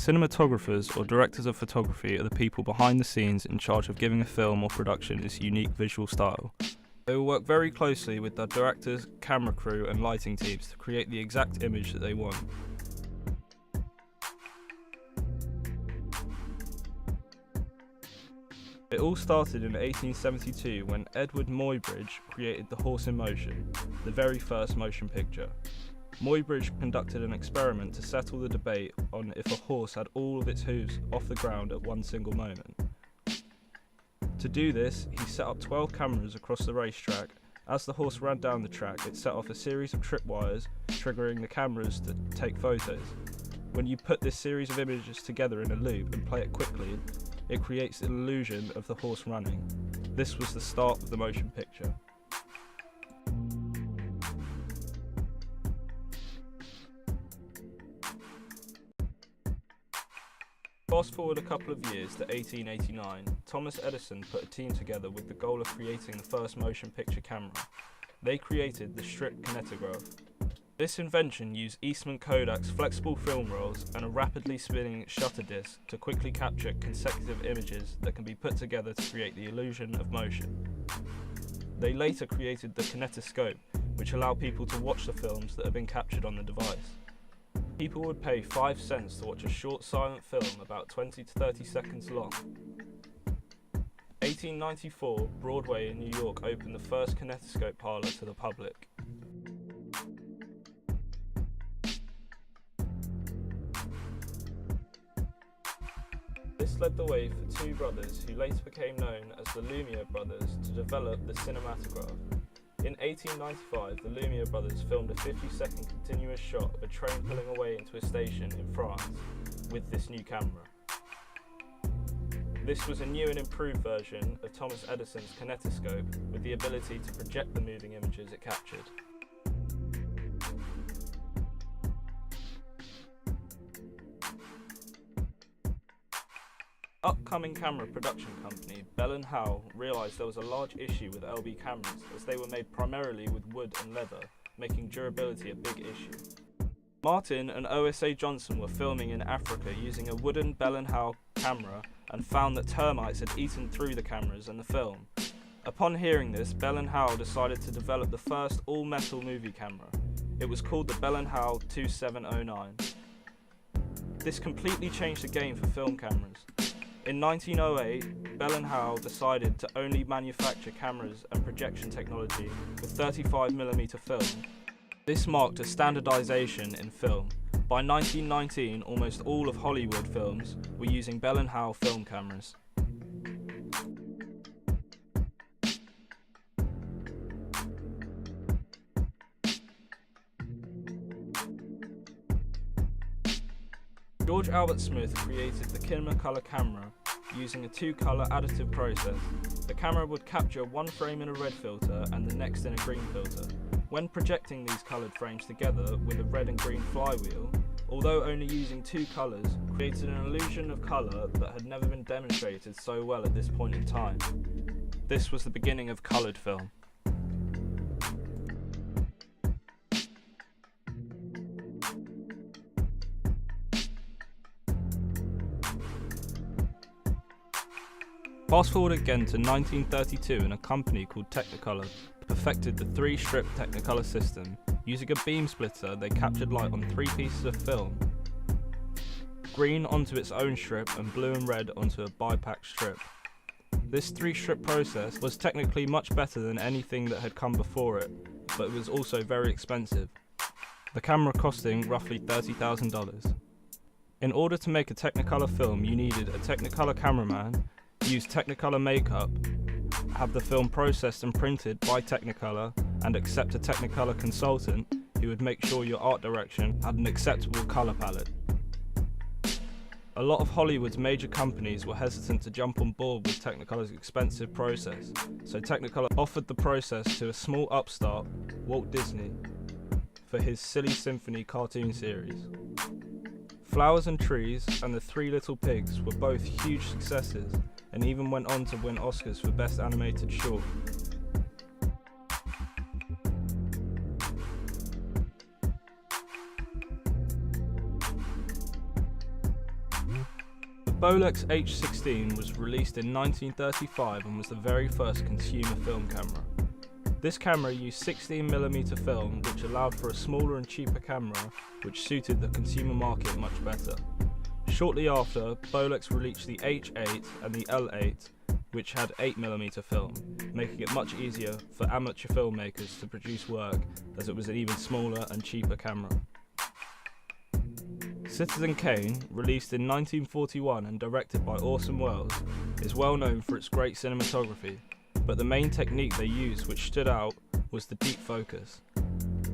Cinematographers or directors of photography are the people behind the scenes in charge of giving a film or production its unique visual style. They will work very closely with the directors, camera crew and lighting teams to create the exact image that they want. It all started in 1872 when Edward Muybridge created The Horse in Motion, the very first motion picture. Muybridge conducted an experiment to settle the debate on if a horse had all of its hooves off the ground at one single moment. To do this, he set up 12 cameras across the racetrack. As the horse ran down the track, it set off a series of tripwires, triggering the cameras to take photos. When you put this series of images together in a loop and play it quickly, it creates an illusion of the horse running. This was the start of the motion picture. Fast forward a couple of years to 1889, Thomas Edison put a team together with the goal of creating the first motion picture camera. They created the strip kinetograph. This invention used Eastman Kodak's flexible film rolls and a rapidly spinning shutter disc to quickly capture consecutive images that can be put together to create the illusion of motion. They later created the kinetoscope, which allowed people to watch the films that have been captured on the device. People would pay 5 cents to watch a short silent film about 20 to 30 seconds long. 1894, Broadway in New York opened the first kinetoscope parlor to the public. This led the way for two brothers who later became known as the Lumiere brothers to develop the cinematograph. In 1895, the Lumiere brothers filmed a 50-second continuous shot of a train pulling away into a station in France with this new camera. This was a new and improved version of Thomas Edison's kinetoscope with the ability to project the moving images it captured. Upcoming camera production company Bell & Howell realised there was a large issue with LB cameras as they were made primarily with wood and leather, making durability a big issue. Martin and OSA Johnson were filming in Africa using a wooden Bell & Howell camera and found that termites had eaten through the cameras and the film. Upon hearing this, Bell & Howell decided to develop the first all-metal movie camera. It was called the Bell & Howell 2709. This completely changed the game for film cameras. In 1908, Bell & Howell decided to only manufacture cameras and projection technology with 35mm film. This marked a standardization in film. By 1919, almost all of Hollywood films were using Bell & Howell film cameras. George Albert Smith created the Cinecolor camera using a two-color additive process. The camera would capture one frame in a red filter and the next in a green filter. When projecting these colored frames together with a red and green flywheel, although only using two colors, created an illusion of color that had never been demonstrated so well at this point in time. This was the beginning of colored film. Fast forward again to 1932 and a company called Technicolor perfected the 3-strip Technicolor system. Using a beam splitter, they captured light on 3 pieces of film. Green onto its own strip and blue and red onto a bipack strip. This 3-strip process was technically much better than anything that had come before it, but it was also very expensive. The camera costing roughly $30,000. In order to make a Technicolor film, you needed a Technicolor cameraman, use Technicolor makeup, have the film processed and printed by Technicolor, and accept a Technicolor consultant who would make sure your art direction had an acceptable color palette. A lot of Hollywood's major companies were hesitant to jump on board with Technicolor's expensive process, so Technicolor offered the process to a small upstart, Walt Disney, for his Silly Symphony cartoon series. Flowers and Trees and The 3 Little Pigs were both huge successes and even went on to win Oscars for Best Animated Short. Bolex H16 was released in 1935 and was the very first consumer film camera. This camera used 16mm film, which allowed for a smaller and cheaper camera which suited the consumer market much better. Shortly after, Bolex released the H8 and the L8, which had 8mm film, making it much easier for amateur filmmakers to produce work as it was an even smaller and cheaper camera. Citizen Kane, released in 1941 and directed by Orson Welles, is well known for its great cinematography, but the main technique they used which stood out was the deep focus.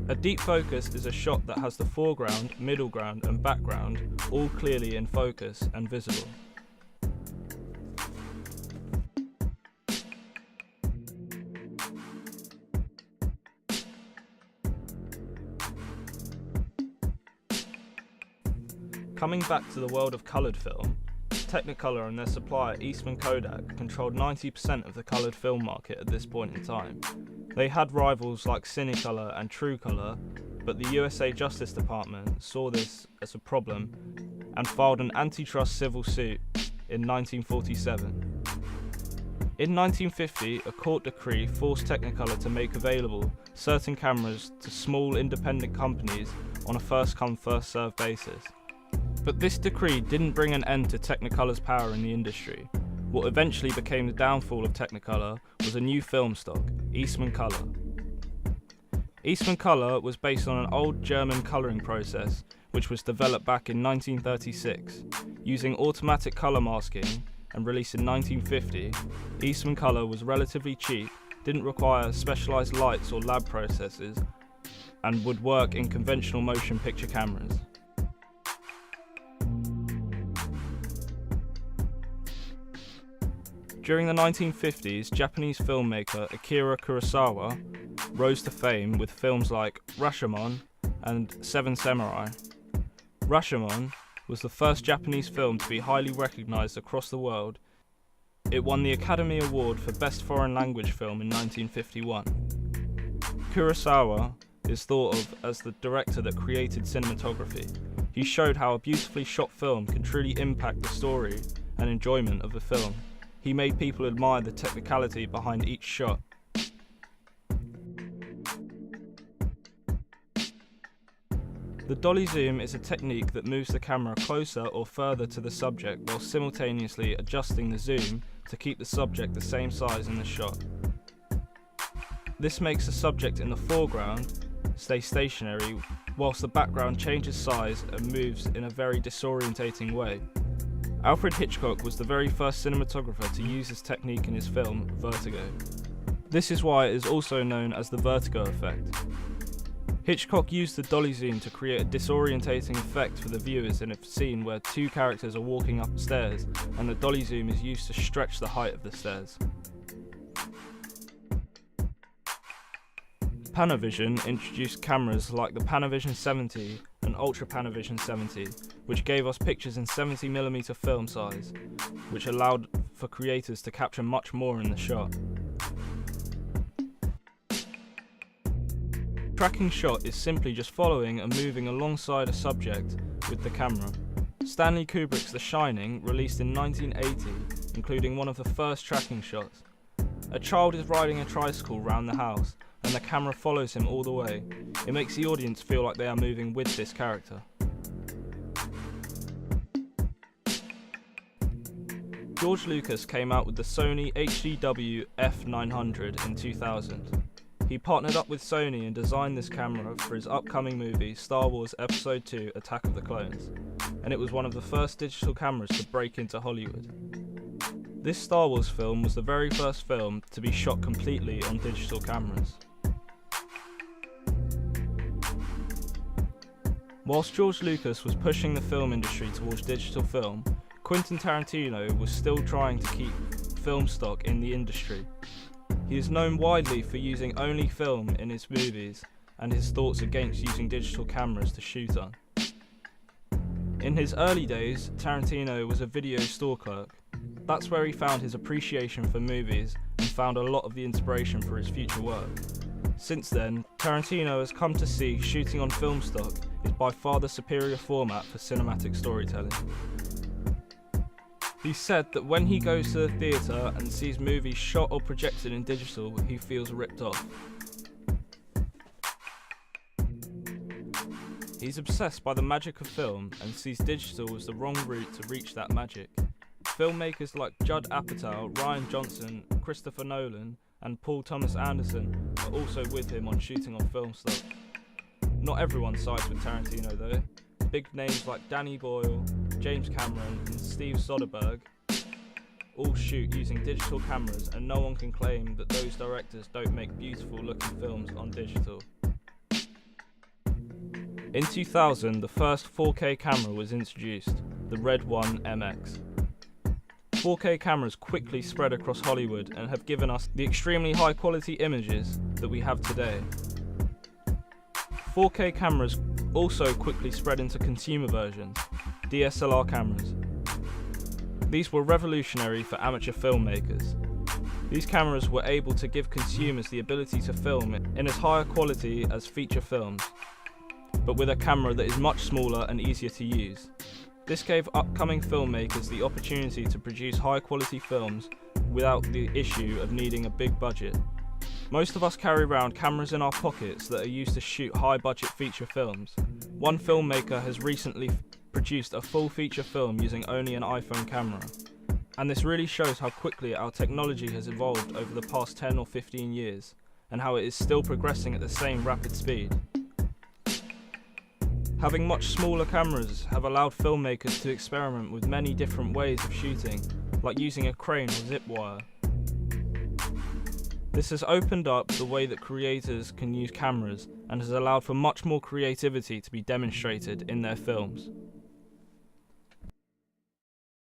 A deep focus is a shot that has the foreground, middle ground and background all clearly in focus and visible. Coming back to the world of coloured film, Technicolor and their supplier Eastman Kodak controlled 90% of the coloured film market at this point in time. They had rivals like Cinecolor and Truecolor, but the USA Justice Department saw this as a problem and filed an antitrust civil suit in 1947. In 1950, a court decree forced Technicolor to make available certain cameras to small independent companies on a first-come, first-served basis. But this decree didn't bring an end to Technicolor's power in the industry. What eventually became the downfall of Technicolor was a new film stock, Eastman Color. Eastman Color was based on an old German colouring process which was developed back in 1936. Using automatic colour masking and released in 1950, Eastman Color was relatively cheap, didn't require specialised lights or lab processes, and would work in conventional motion picture cameras. During the 1950s, Japanese filmmaker Akira Kurosawa rose to fame with films like Rashomon and Seven Samurai. Rashomon was the first Japanese film to be highly recognised across the world. It won the Academy Award for Best Foreign Language Film in 1951. Kurosawa is thought of as the director that created cinematography. He showed how a beautifully shot film can truly impact the story and enjoyment of a film. He made people admire the technicality behind each shot. The dolly zoom is a technique that moves the camera closer or further to the subject while simultaneously adjusting the zoom to keep the subject the same size in the shot. This makes the subject in the foreground stay stationary whilst the background changes size and moves in a very disorientating way. Alfred Hitchcock was the very first cinematographer to use this technique in his film, Vertigo. This is why it is also known as the vertigo effect. Hitchcock used the dolly zoom to create a disorientating effect for the viewers in a scene where two characters are walking up stairs, and the dolly zoom is used to stretch the height of the stairs. Panavision introduced cameras like the Panavision 70 and Ultra Panavision 70, which gave us pictures in 70mm film size, which allowed for creators to capture much more in the shot. Tracking shot is simply just following and moving alongside a subject with the camera. Stanley Kubrick's The Shining, released in 1980, including one of the first tracking shots. A child is riding a tricycle round the house, and the camera follows him all the way. It makes the audience feel like they are moving with this character. George Lucas came out with the Sony HDW F900 in 2000. He partnered up with Sony and designed this camera for his upcoming movie Star Wars Episode II: Attack of the Clones, and it was one of the first digital cameras to break into Hollywood. This Star Wars film was the very first film to be shot completely on digital cameras. Whilst George Lucas was pushing the film industry towards digital film, Quentin Tarantino was still trying to keep film stock in the industry. He is known widely for using only film in his movies and his thoughts against using digital cameras to shoot on. In his early days, Tarantino was a video store clerk. That's where he found his appreciation for movies and found a lot of the inspiration for his future work. Since then, Tarantino has come to see shooting on film stock is by far the superior format for cinematic storytelling. He said that when he goes to the theatre and sees movies shot or projected in digital, he feels ripped off. He's obsessed by the magic of film and sees digital as the wrong route to reach that magic. Filmmakers like Judd Apatow, Rian Johnson, Christopher Nolan, and Paul Thomas Anderson are also with him on shooting on film stuff. Not everyone sides with Tarantino though. Big names like Danny Boyle, James Cameron, and Steve Soderbergh all shoot using digital cameras, and no one can claim that those directors don't make beautiful looking films on digital. In 2000, the first 4K camera was introduced, the Red One MX. 4K cameras quickly spread across Hollywood and have given us the extremely high quality images that we have today. 4K cameras also quickly spread into consumer versions, DSLR cameras. These were revolutionary for amateur filmmakers. These cameras were able to give consumers the ability to film in as high a quality as feature films, but with a camera that is much smaller and easier to use. This gave upcoming filmmakers the opportunity to produce high quality films without the issue of needing a big budget. Most of us carry around cameras in our pockets that are used to shoot high budget feature films. One filmmaker has recently produced a full feature film using only an iPhone camera. And this really shows how quickly our technology has evolved over the past 10 or 15 years, and how it is still progressing at the same rapid speed. Having much smaller cameras have allowed filmmakers to experiment with many different ways of shooting, like using a crane or zip wire. This has opened up the way that creators can use cameras and has allowed for much more creativity to be demonstrated in their films.